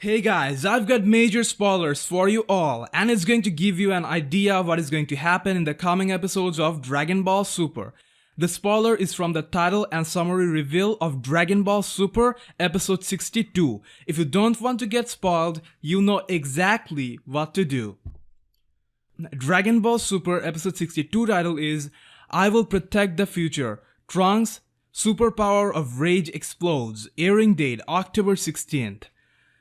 Hey guys, I've got major spoilers for you all, and it's going to give you an idea of what is going to happen in the coming episodes of Dragon Ball Super. The spoiler is from the title and summary reveal of Dragon Ball Super episode 62. If you don't want to get spoiled, you know exactly what to do. Dragon Ball Super episode 62 title is I Will Protect the Future. Trunks, Superpower of Rage explodes. Airing date October 16th.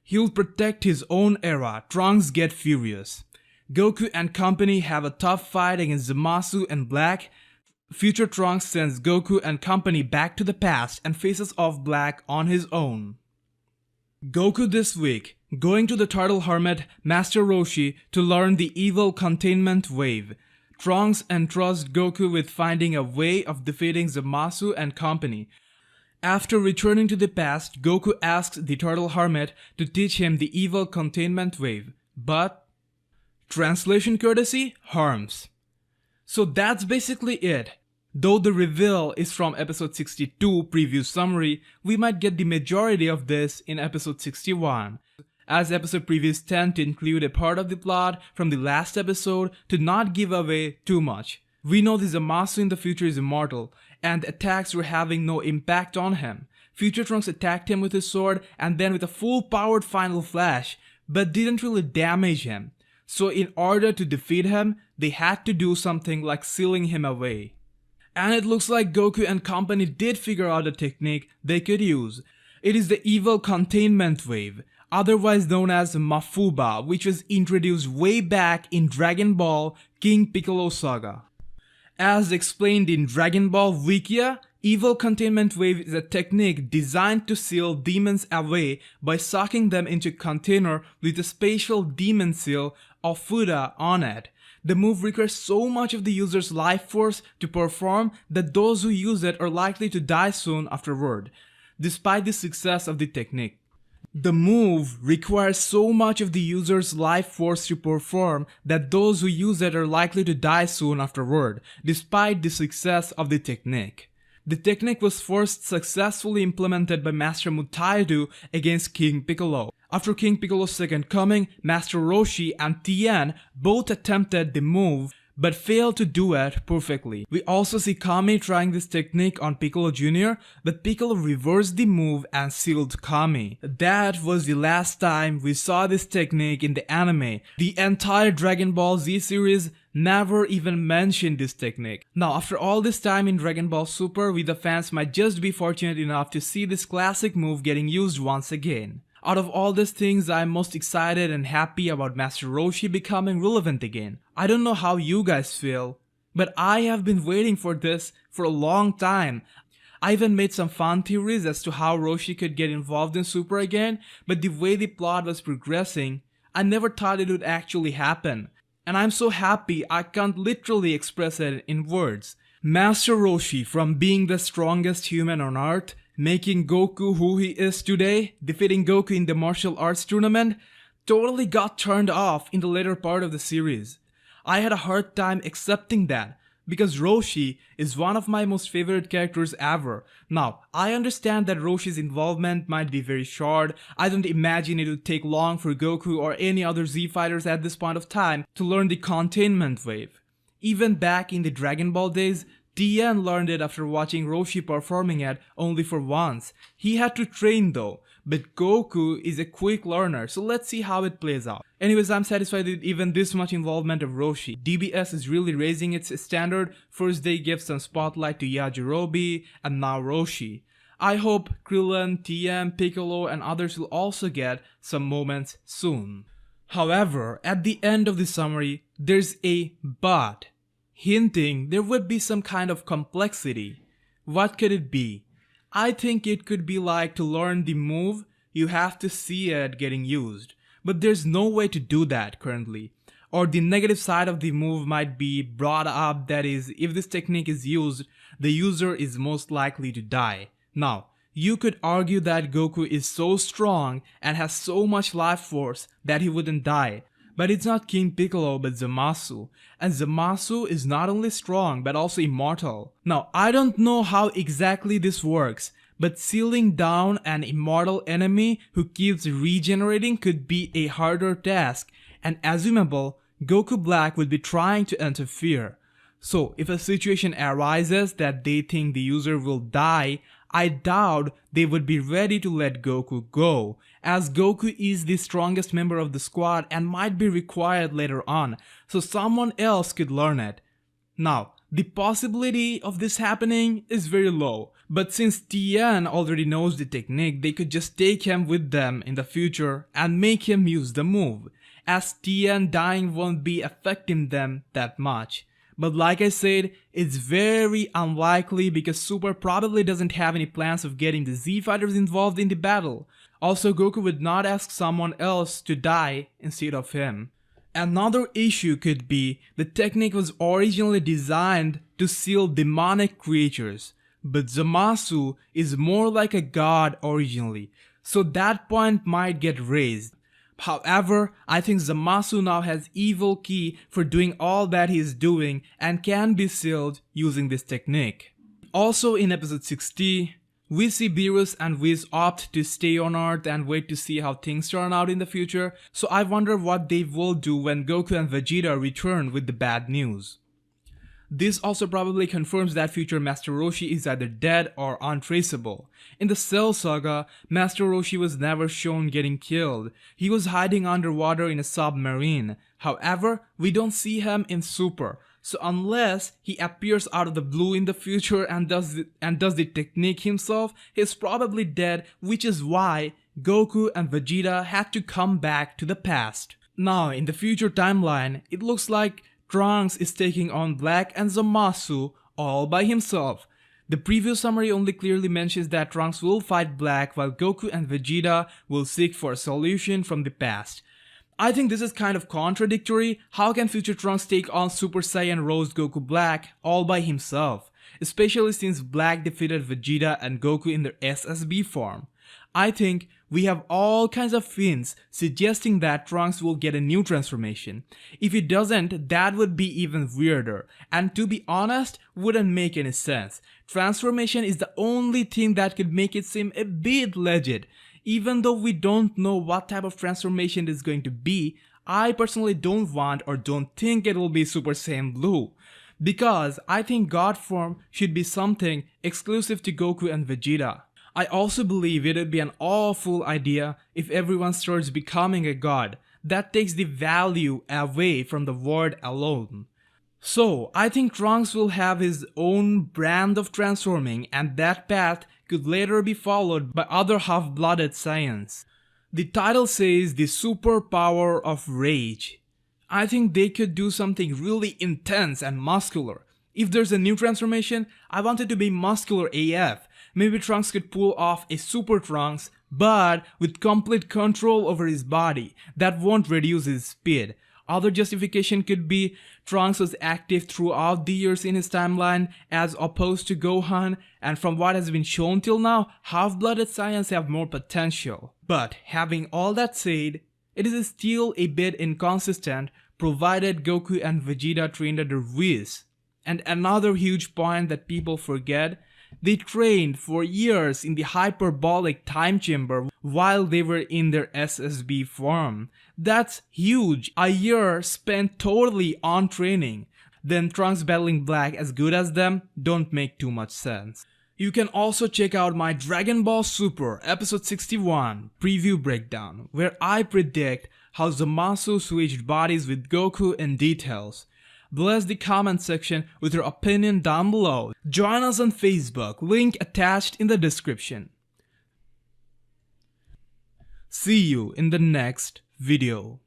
He'll protect his own era. Trunks get furious. Goku and Company have a tough fight against Zamasu and Black. Future Trunks sends Goku and Company back to the past and faces off Black on his own. Goku this week, going to the Turtle Hermit Master Roshi to learn the Evil Containment Wave. Trunks entrusts Goku with finding a way of defeating Zamasu and Company. After returning to the past, Goku asks the Turtle Hermit to teach him the Evil Containment Wave, but translation courtesy harms. So that's basically it. Though the reveal is from episode 62 preview summary, we might get the majority of this in episode 61, as episode previews tend to include a part of the plot from the last episode to not give away too much. We know the Zamasu in the future is immortal, and the attacks were having no impact on him. Future Trunks attacked him with his sword and then with a full-powered final flash, but didn't really damage him. So in order to defeat him, they had to do something like sealing him away. And it looks like Goku and Company did figure out a technique they could use. It is the Evil Containment Wave, otherwise known as Mafuba, which was introduced way back in Dragon Ball King Piccolo Saga. As explained in Dragon Ball Wikia, Evil Containment Wave is a technique designed to seal demons away by sucking them into a container with a special demon seal or Fuda on it. The move requires so much of the user's life force to perform that those who use it are likely to die soon afterward, despite the success of the technique. The move requires so much of the user's life force to perform that those who use it are likely to die soon afterward, despite the success of the technique. The technique was first successfully implemented by Master Mutaidu against King Piccolo. After King Piccolo's second coming, Master Roshi and Tien both attempted the move but failed to do it perfectly. We also see Kami trying this technique on Piccolo Jr., but Piccolo reversed the move and sealed Kami. That was the last time we saw this technique in the anime. The entire Dragon Ball Z series never even mentioned this technique. Now, after all this time in Dragon Ball Super, we the fans might just be fortunate enough to see this classic move getting used once again. Out of all these things, I'm most excited and happy about Master Roshi becoming relevant again. I don't know how you guys feel, but I have been waiting for this for a long time. I even made some fun theories as to how Roshi could get involved in Super again, but the way the plot was progressing, I never thought it would actually happen. And I'm so happy I can't literally express it in words. Master Roshi, from being the strongest human on Earth, making Goku who he is today, defeating Goku in the martial arts tournament, totally got turned off in the later part of the series. I had a hard time accepting that, because Roshi is one of my most favorite characters ever. Now, I understand that Roshi's involvement might be very short. I don't imagine it would take long for Goku or any other Z fighters at this point of time to learn the Containment Wave. Even back in the Dragon Ball days, Tien learned it after watching Roshi performing it only for once. He had to train though, but Goku is a quick learner, so let's see how it plays out. Anyways, I'm satisfied with even this much involvement of Roshi. DBS is really raising its standard. First they gave some spotlight to Yajirobe, and now Roshi. I hope Krillin, Tien, Piccolo and others will also get some moments soon. However, at the end of the summary, there's a but, hinting there would be some kind of complexity. What could it be? I think it could be like to learn the move, you have to see it getting used. But there's no way to do that currently. Or the negative side of the move might be brought up, that is, if this technique is used, the user is most likely to die. Now, you could argue that Goku is so strong and has so much life force that he wouldn't die. But it's not King Piccolo but Zamasu, and Zamasu is not only strong but also immortal. Now, I don't know how exactly this works, but sealing down an immortal enemy who keeps regenerating could be a harder task, and assumable Goku Black would be trying to interfere. So if a situation arises that they think the user will die, I doubt they would be ready to let Goku go, as Goku is the strongest member of the squad and might be required later on, so someone else could learn it. Now, the possibility of this happening is very low, but since Tien already knows the technique, they could just take him with them in the future and make him use the move, as Tien dying won't be affecting them that much. But like I said, it's very unlikely because Super probably doesn't have any plans of getting the Z fighters involved in the battle. Also, Goku would not ask someone else to die instead of him. Another issue could be the technique was originally designed to seal demonic creatures, but Zamasu is more like a god originally, so that point might get raised. However, I think Zamasu now has evil ki for doing all that he is doing and can be sealed using this technique. Also in episode 60, we see Beerus and Whis opt to stay on Earth and wait to see how things turn out in the future, so I wonder what they will do when Goku and Vegeta return with the bad news. This also probably confirms that future Master Roshi is either dead or untraceable. In the Cell Saga, Master Roshi was never shown getting killed. He was hiding underwater in a submarine. However, we don't see him in Super. So unless he appears out of the blue in the future and does the technique himself, he's probably dead, which is why Goku and Vegeta had to come back to the past. Now, in the future timeline, it looks like Trunks is taking on Black and Zamasu all by himself. The preview summary only clearly mentions that Trunks will fight Black while Goku and Vegeta will seek for a solution from the past. I think this is kind of contradictory. How can future Trunks take on Super Saiyan Rose Goku Black all by himself? Especially since Black defeated Vegeta and Goku in their SSB form. I think we have all kinds of hints suggesting that Trunks will get a new transformation. If he doesn't, that would be even weirder, and to be honest, wouldn't make any sense. Transformation is the only thing that could make it seem a bit legit. Even though we don't know what type of transformation it is going to be, I personally don't want or don't think it will be Super Saiyan Blue. Because I think God form should be something exclusive to Goku and Vegeta. I also believe it would be an awful idea if everyone starts becoming a god. That takes the value away from the word alone. So, I think Trunks will have his own brand of transforming, and that path could later be followed by other half-blooded Saiyans. The title says the superpower of rage. I think they could do something really intense and muscular. If there's a new transformation, I want it to be muscular AF. Maybe Trunks could pull off a Super Trunks, but with complete control over his body. That won't reduce his speed. Other justification could be Trunks was active throughout the years in his timeline as opposed to Gohan, and from what has been shown till now, half-blooded Saiyans have more potential. But having all that said, it is still a bit inconsistent provided Goku and Vegeta trained under Whis. And another huge point that people forget, they trained for years in the hyperbolic time chamber while they were in their SSB form. That's huge, a year spent totally on training. Then Trunks battling Black as good as them don't make too much sense. You can also check out my Dragon Ball Super episode 61 preview breakdown, where I predict how Zamasu switched bodies with Goku in details. Bless the comment section with your opinion down below. Join us on Facebook, link attached in the description. See you in the next video.